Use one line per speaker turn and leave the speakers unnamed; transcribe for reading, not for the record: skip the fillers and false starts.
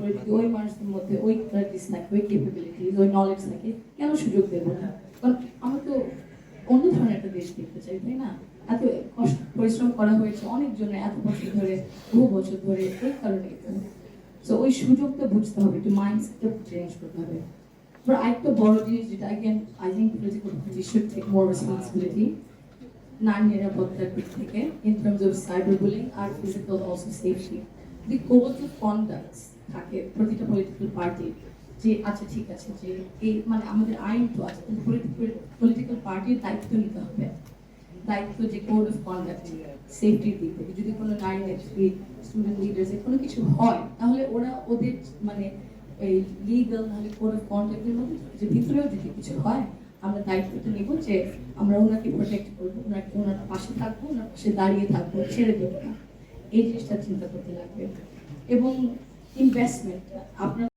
করে যদি ওই মানুষদের মধ্যে ওই কোয়ালিটিস থাকে, ওই ক্যাপাবিলিটিস, ওই নলেজ থাকে, কেন সুযোগ দেবো না? কারণ আমরা তো অন্য ধরনের একটা দেশ দেখতে চাই, তাই না? এত কষ্ট পরিশ্রম করা হয়েছে অনেকজনের এত বছর ধরে, বহু বছর ধরে, এই কারণে। তো ওই সুযোগটা বুঝতে হবে, একটু মাইন্ডসেটটা চেঞ্জ করতে হবে। But আরেকটা বড় জিনিস যেটা again I think political parties should take more responsibility নারী নিরাপত্তার দিক থেকে in terms of cyberbullying R physical also safety. The codes of conduct থাকে প্রতিটা পলিটিক্যাল পার্টি, যে আচ্ছা ঠিক আছে, যে এই মানে আমাদের আইন তো আছে, কিন্তু পলিটিক্যাল পার্টির দায়িত্ব নিতে হবে। দায়িত্ব যে কোড অফ কন্ডাক্ট সেফটির দিক থেকে, যদি কোনো নারী নেত্রী, স্টুডেন্ট লিডার্সের কোনো কিছু হয়, তাহলে ওরা ওদের মানে এই লিগাল নাহলে কোড অফ কন্ডাক্টের মধ্যে যে ভিতরেও যদি কিছু হয়, আমরা দায়িত্বটা নিব যে আমরা ওনাকে প্রোটেক্ট করবো, ওনার পাশে থাকবো, ওনার পাশে দাঁড়িয়ে থাকবো, ছেড়ে দেবো না। এই জিনিসটা চিন্তা করতে লাগবে। এবং ইনভেস্টমেন্ট আপনার